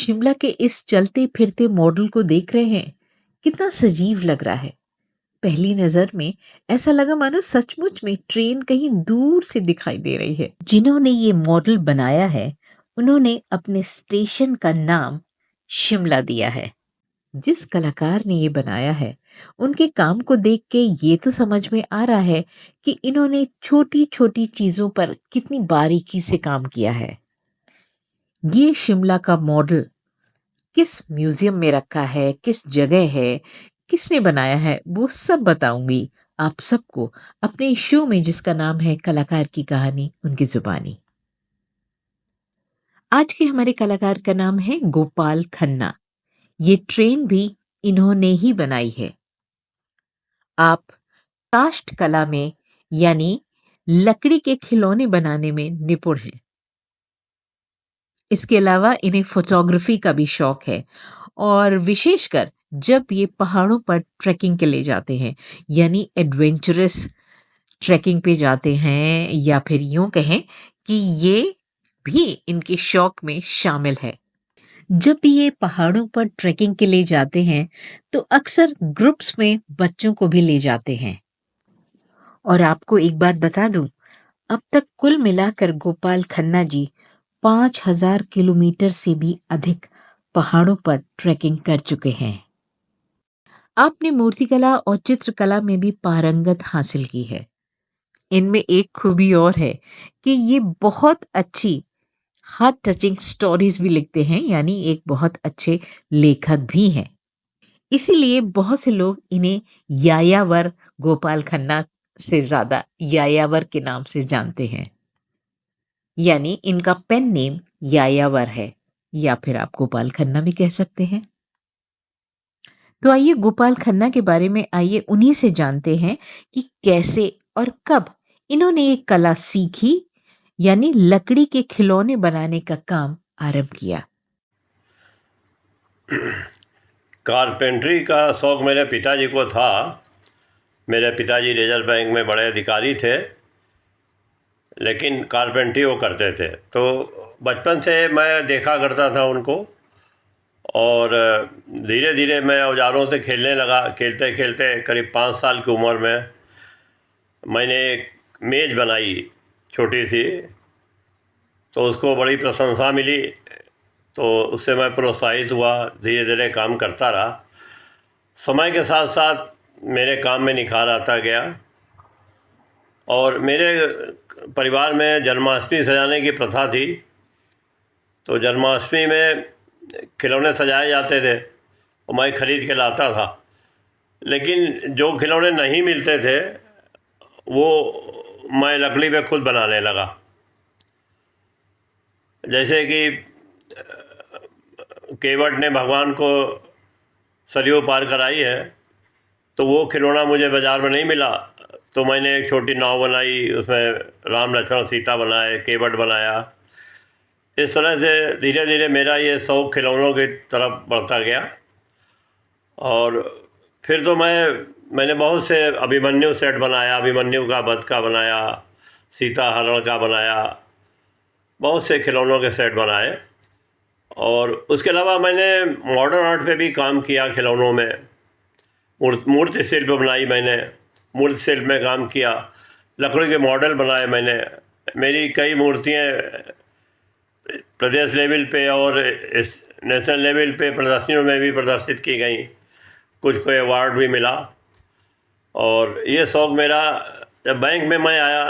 शिमला के इस चलते फिरते मॉडल को देख रहे हैं, कितना सजीव लग रहा है। पहली नजर में ऐसा लगा मानो सचमुच में ट्रेन कहीं दूर से दिखाई दे रही है। जिन्होंने ये मॉडल बनाया है, उन्होंने अपने स्टेशन का नाम शिमला दिया है। जिस कलाकार ने ये बनाया है, उनके काम को देख के ये तो समझ में आ रहा है कि इन्होंने छोटी छोटी चीजों पर कितनी बारीकी से काम किया है। ये शिमला का मॉडल किस म्यूजियम में रखा है, किस जगह है, किसने बनाया है, वो सब बताऊंगी आप सबको अपने शो में जिसका नाम है कलाकार की कहानी उनकी जुबानी। आज के हमारे कलाकार का नाम है गोपाल खन्ना। ये ट्रेन भी इन्होंने ही बनाई है। आप काष्ठ कला में यानी लकड़ी के खिलौने बनाने में निपुण हैं। इसके अलावा इन्हें फोटोग्राफी का भी शौक है और विशेषकर जब ये पहाड़ों पर ट्रैकिंग के लिए जाते हैं, यानी एडवेंचरस ट्रैकिंग पे जाते हैं, या फिर यूं कहें कि ये भी इनके शौक में शामिल है। जब भी ये पहाड़ों पर ट्रैकिंग के लिए जाते हैं तो अक्सर ग्रुप्स में बच्चों को भी ले जाते हैं। और आपको एक बात बता दूं, अब तक कुल मिलाकर गोपाल खन्ना जी 5,000 किलोमीटर से भी अधिक पहाड़ों पर ट्रैकिंग कर चुके हैं। आपने मूर्तिकला और चित्रकला में भी पारंगत हासिल की है। इनमें एक खूबी और है कि ये बहुत अच्छी हार्ट टचिंग स्टोरीज भी लिखते हैं, यानी एक बहुत अच्छे लेखक भी हैं। इसीलिए बहुत से लोग इन्हें यायावर गोपाल खन्ना से ज्यादा यायावर के नाम से जानते हैं। यानी इनका पेन नेम यायावर है, या फिर आप गोपाल खन्ना भी कह सकते हैं। तो आइए गोपाल खन्ना के बारे में आइए उन्हीं से जानते हैं कि कैसे और कब इन्होंने ये कला सीखी, यानी लकड़ी के खिलौने बनाने का काम आरंभ किया। कारपेंट्री का शौक़ मेरे पिताजी को था। मेरे पिताजी रिजर्व बैंक में बड़े अधिकारी थे, लेकिन कारपेंट्री वो करते थे। तो बचपन से मैं देखा करता था उनको, और धीरे धीरे मैं औजारों से खेलने लगा। खेलते खेलते करीब 5 साल की उम्र में मैंने एक मेज़ बनाई छोटी सी, तो उसको बड़ी प्रशंसा मिली। तो उससे मैं प्रोत्साहित हुआ, धीरे धीरे काम करता रहा। समय के साथ साथ मेरे काम में निखार आता गया, और मेरे परिवार में जन्माष्टमी सजाने की प्रथा थी। तो जन्माष्टमी में खिलौने सजाए जाते थे और मैं ख़रीद के लाता था। लेकिन जो खिलौने नहीं मिलते थे वो मैं लकड़ी पे खुद बनाने लगा। जैसे कि केवट ने भगवान को सरयू पार कराई है, तो वो खिलौना मुझे बाज़ार में नहीं मिला, तो मैंने एक छोटी नाव बनाई, उसमें राम लक्ष्मण सीता बनाए, केवट बनाया। इस तरह से धीरे धीरे मेरा ये शौक़ खिलौनों की तरफ बढ़ता गया। और फिर तो मैंने बहुत से अभिमन्यु सेट बनाया, अभिमन्यु का वध का बनाया, सीता हरण का बनाया, बहुत से खिलौनों के सेट बनाए। और उसके अलावा मैंने मॉडर्न आर्ट पे भी काम किया। खिलौनों में मूर्ति शिल्प बनाई मैंने, मूर्ति शिल्प में काम किया, लकड़ी के मॉडल बनाए मैंने। मेरी कई मूर्तियाँ प्रदेश लेवल पे और नेशनल लेवल पे प्रदर्शनियों में भी प्रदर्शित की गई, कुछ को अवार्ड भी मिला। और ये शौक़ मेरा, जब बैंक में मैं आया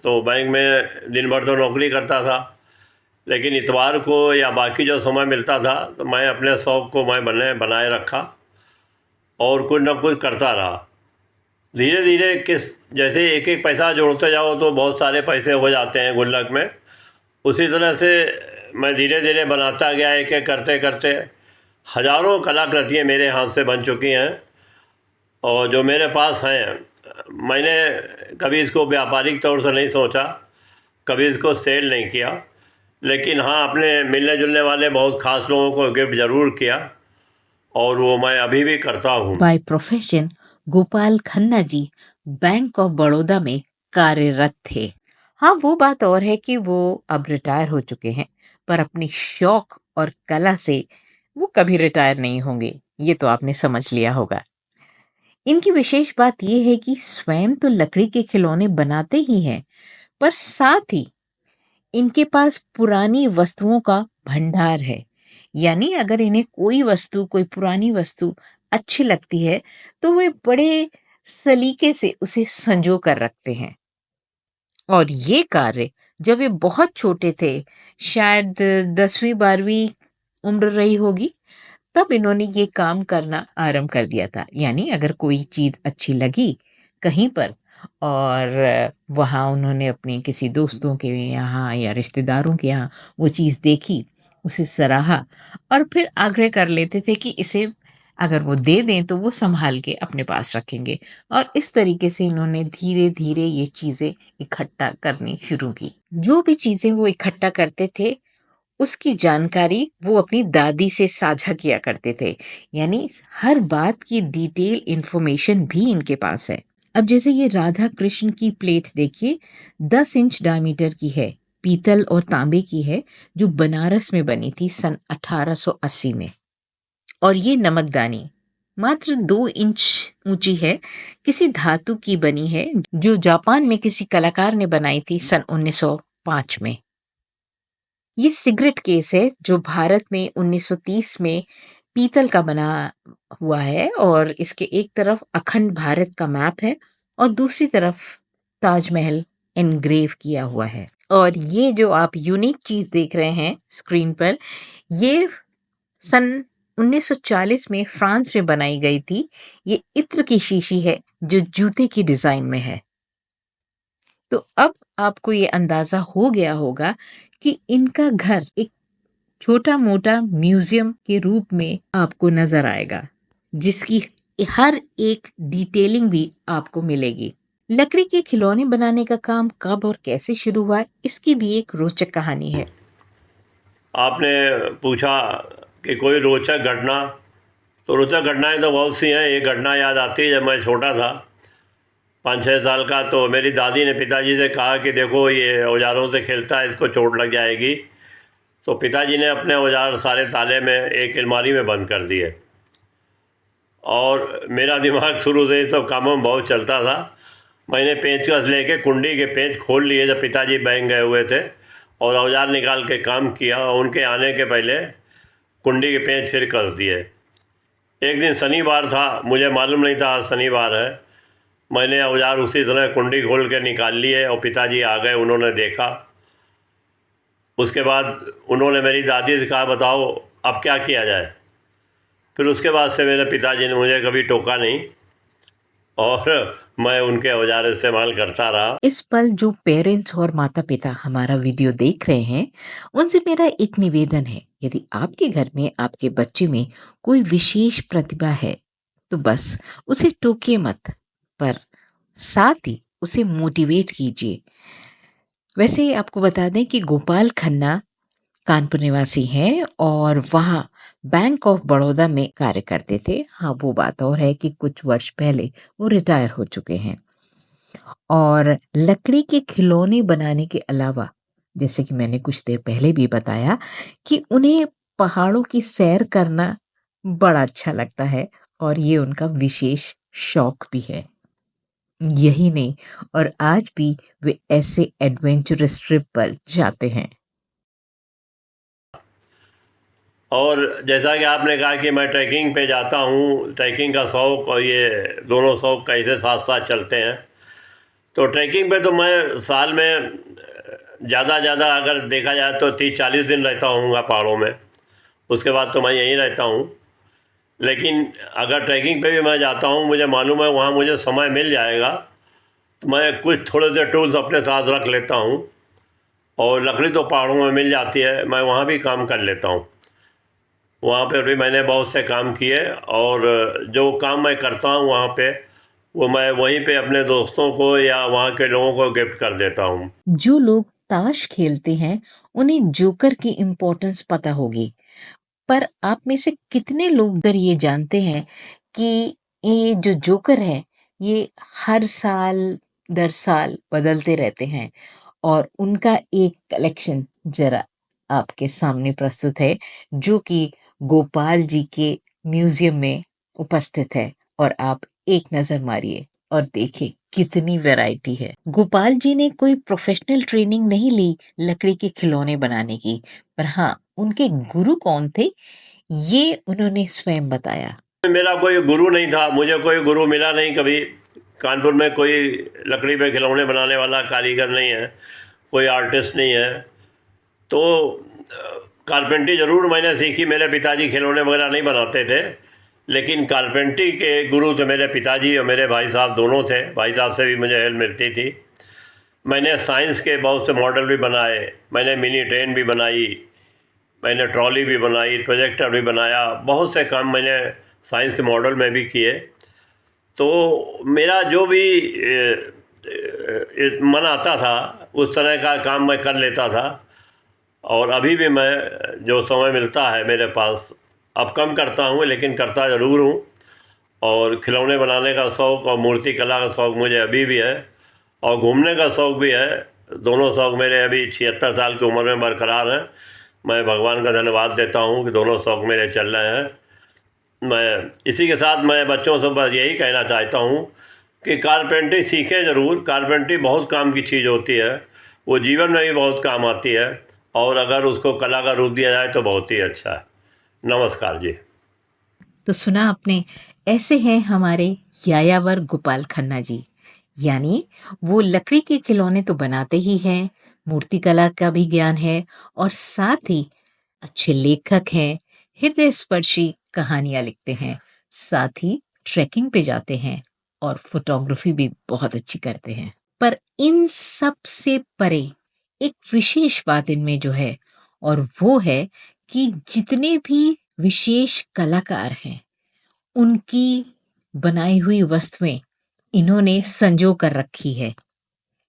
तो बैंक में दिन भर तो नौकरी करता था, लेकिन इतवार को या बाकी जो समय मिलता था तो मैं अपने शौक़ को बनाए रखा और कुछ न कुछ करता रहा। धीरे धीरे जैसे एक एक पैसा जोड़ते जाओ तो बहुत सारे पैसे हो जाते हैं गुल्लक में, उसी तरह से मैं धीरे धीरे बनाता गया। एक एक करते करते हज़ारों कलाकृतियाँ मेरे हाथ से बन चुकी हैं, और जो मेरे पास हैं, मैंने कभी इसको व्यापारिक तौर से नहीं सोचा, कभी इसको सेल नहीं किया, लेकिन हाँ, अपने मिलने जुलने वाले बहुत ख़ास लोगों को गिफ्ट ज़रूर किया, और वो मैं अभी भी करता हूँ। By profession Gopal Khanna ji bank of Baroda में कार्यरत थे। हाँ, वो बात और है कि वो अब रिटायर हो चुके हैं, पर अपनी शौक और कला से वो कभी रिटायर नहीं होंगे, ये तो आपने समझ लिया होगा। इनकी विशेष बात ये है कि स्वयं तो लकड़ी के खिलौने बनाते ही हैं, पर साथ ही इनके पास पुरानी वस्तुओं का भंडार है। यानी अगर इन्हें कोई पुरानी वस्तु अच्छी लगती है, तो वे बड़े सलीके से उसे संजो कर रखते हैं। और ये कार्य जब वे बहुत छोटे थे, शायद 10वीं 12वीं उम्र रही होगी, तब इन्होंने ये काम करना आरंभ कर दिया था। यानी अगर कोई चीज़ अच्छी लगी कहीं पर और वहाँ उन्होंने अपने किसी दोस्तों के यहाँ या रिश्तेदारों के यहाँ वो चीज़ देखी, उसे सराहा और फिर आग्रह कर लेते थे कि इसे अगर वो दे दें तो वो सँभाल के अपने पास रखेंगे। और इस तरीके से इन्होंने धीरे-धीरे ये चीज़ें इकट्ठा करनी शुरू की। जो भी चीज़ें वो इकट्ठा करते थे, उसकी जानकारी वो अपनी दादी से साझा किया करते थे। यानी हर बात की डिटेल इन्फॉर्मेशन भी इनके पास है। अब जैसे ये राधा कृष्ण की प्लेट देखिए, 10 इंच डायमीटर की है, पीतल और तांबे की है, जो बनारस में बनी थी सन 1880 में। और ये नमकदानी मात्र 2 इंच ऊंची है, किसी धातु की बनी है, जो जापान में किसी कलाकार ने बनाई थी सन 1905 में। ये सिगरेट केस है जो भारत में 1930 में पीतल का बना हुआ है और इसके एक तरफ अखंड भारत का मैप है और दूसरी तरफ ताजमहल एनग्रेव किया हुआ है। और ये जो आप यूनिक चीज देख रहे हैं स्क्रीन पर, ये सन 1940 में फ्रांस में बनाई गई थी। ये इत्र की शीशी है जो जूते की डिजाइन में है। तो अब आपको ये अंदाजा हो गया होगा कि इनका घर एक छोटा मोटा म्यूजियम के रूप में आपको नजर आएगा, जिसकी हर एक डिटेलिंग भी आपको मिलेगी। लकड़ी के खिलौने बनाने का काम कब और कैसे शुरू हुआ, इसकी भी एक रोचक कहानी है। आपने पूछा कि कोई रोचक घटना, तो रोचक घटनाएं तो बहुत सी हैं। एक घटना याद आती है, जब मैं छोटा था 5-6 साल का, तो मेरी दादी ने पिताजी से कहा कि देखो ये औजारों से खेलता है, इसको चोट लग जाएगी। तो पिताजी ने अपने औजार सारे ताले में एक अलमारी में बंद कर दिए। और मेरा दिमाग शुरू से ही सब कामों में बहुत चलता था। मैंने पेंचकस लेके कुंडी के पेंच खोल लिए जब पिताजी बैंक गए हुए थे, और औजार निकाल के काम किया, और उनके आने के पहले कुंडी के पेंच फिर कर दिए। एक दिन शनिवार था, मुझे मालूम नहीं था आज शनिवार है। मैंने औजार उसी तरह कुंडी खोल के निकाल लिए और पिताजी आ गए, उन्होंने देखा। उसके बाद उन्होंने मेरी दादी से कहा बताओ अब क्या किया जाए। फिर उसके बाद से मेरे पिताजी ने मुझे कभी टोका नहीं और मैं उनके औजार इस्तेमाल करता रहा। इस पल जो पेरेंट्स और माता पिता हमारा वीडियो देख रहे हैं, उनसे मेरा एक निवेदन है, यदि आपके घर में आपके बच्चे में कोई विशेष प्रतिभा है, तो बस उसे टोकिए मत, पर साथ ही उसे मोटिवेट कीजिए। वैसे आपको बता दें कि गोपाल खन्ना कानपुर निवासी हैं और वहाँ बैंक ऑफ बड़ौदा में कार्य करते थे। हाँ, वो बात और है कि कुछ वर्ष पहले वो रिटायर हो चुके हैं। और लकड़ी के खिलौने बनाने के अलावा, जैसे कि मैंने कुछ देर पहले भी बताया, कि उन्हें पहाड़ों की सैर करना बड़ा अच्छा लगता है और ये उनका विशेष शौक भी है। यही नहीं, और आज भी वे ऐसे एडवेंचरस ट्रिप पर जाते हैं। और जैसा कि आपने कहा कि मैं ट्रैकिंग पे जाता हूँ, ट्रैकिंग का शौक़ और ये दोनों शौक़ कैसे साथ साथ चलते हैं। तो ट्रैकिंग पे तो मैं साल में ज़्यादा अगर देखा जाए तो 30-40 दिन रहता हूँगा पहाड़ों में। उसके बाद तो मैं यहीं रहता हूँ। लेकिन अगर ट्रैकिंग पे भी मैं जाता हूँ, मुझे मालूम है वहाँ मुझे समय मिल जाएगा, तो मैं कुछ थोड़े से टूल्स अपने साथ रख लेता हूँ। और लकड़ी तो पहाड़ों में मिल जाती है, मैं वहाँ भी काम कर लेता हूँ। वहाँ पे भी मैंने बहुत से काम किए, और जो काम मैं करता हूँ वहाँ पे, वो मैं वहीं पे अपने दोस्तों को या वहाँ के लोगों को गिफ्ट कर देता हूँ। जो लोग ताश खेलते हैं, उन्हें जोकर की इम्पोर्टेंस पता होगी, पर आप में से कितने लोग अगर ये जानते हैं कि ये जो जोकर है, ये हर साल दर साल बदलते रहते हैं और उनका एक कलेक्शन जरा आपके सामने प्रस्तुत है, जो कि गोपाल जी के म्यूजियम में उपस्थित है। और आप एक नज़र मारिए और देखिए कितनी वैरायटी है। गोपाल जी ने कोई प्रोफेशनल ट्रेनिंग नहीं ली लकड़ी के खिलौने बनाने की, पर हाँ, उनके गुरु कौन थे, ये उन्होंने स्वयं बताया। मेरा कोई गुरु नहीं था, मुझे कोई गुरु मिला नहीं कभी। कानपुर में कोई लकड़ी पे खिलौने बनाने वाला कारीगर नहीं है, कोई आर्टिस्ट नहीं है। तो कारपेंट्री ज़रूर मैंने सीखी। मेरे पिताजी खिलौने वगैरह नहीं बनाते थे, लेकिन कारपेंट्री के गुरु तो मेरे पिताजी और मेरे भाई साहब दोनों थे। भाई साहब से भी मुझे हेल्प मिलती थी। मैंने साइंस के बहुत से मॉडल भी बनाए, मैंने मिनी ट्रेन भी बनाई, मैंने ट्रॉली भी बनाई, प्रोजेक्टर भी बनाया, बहुत से काम मैंने साइंस के मॉडल में भी किए। तो मेरा जो भी मन आता था उस तरह का काम मैं कर लेता था। और अभी भी मैं जो समय मिलता है मेरे पास, अब कम करता हूँ लेकिन करता ज़रूर हूँ। और खिलौने बनाने का शौक़ और मूर्ति कला का शौक़ मुझे अभी भी है, और घूमने का शौक़ भी है। दोनों शौक़ मेरे अभी 76 साल की उम्र में बरकरार हैं। मैं भगवान का धन्यवाद देता हूँ कि दोनों शौक़ मेरे चल रहे हैं। मैं इसी के साथ मैं बच्चों से बस यही कहना चाहता हूँ कि कारपेंट्री सीखें ज़रूर। कारपेंट्री बहुत काम की चीज़ होती है, वो जीवन में भी बहुत काम आती है, और अगर उसको कला का रूप दिया जाए तो बहुत ही अच्छा है। नमस्कार जी। तो सुना आपने, ऐसे हैं हमारे यायावर गोपाल खन्ना जी। यानी वो लकड़ी के खिलौने तो बनाते ही हैं, मूर्ति कला का भी ज्ञान है, और साथ ही अच्छे लेखक हैं, हृदय स्पर्शी कहानियां लिखते हैं, साथ ही ट्रैकिंग पे जाते हैं और फोटोग्राफी भी बहुत अच्छी करते हैं। पर इन सब से परे एक विशेष बात इनमें जो है, और वो है कि जितने भी विशेष कलाकार हैं, उनकी बनाई हुई वस्तुएं इन्होंने संजो कर रखी है,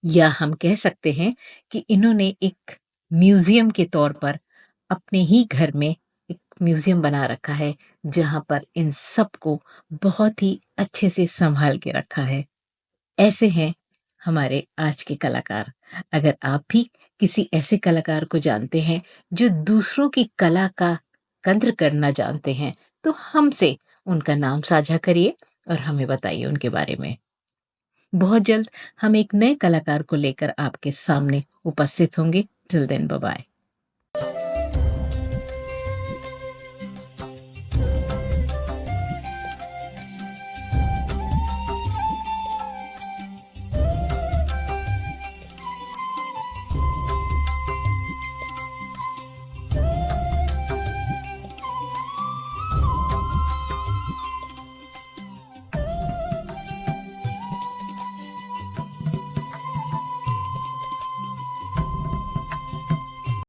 या हम कह सकते हैं कि इन्होंने एक म्यूजियम के तौर पर अपने ही घर में एक म्यूजियम बना रखा है, जहां पर इन सब को बहुत ही अच्छे से संभाल के रखा है। ऐसे हैं हमारे आज के कलाकार। अगर आप भी किसी ऐसे कलाकार को जानते हैं जो दूसरों की कला का कद्र करना जानते हैं, तो हमसे उनका नाम साझा करिए और हमें बताइए उनके बारे में। बहुत जल्द हम एक नए कलाकार को लेकर आपके सामने उपस्थित होंगे। Till then bye bye.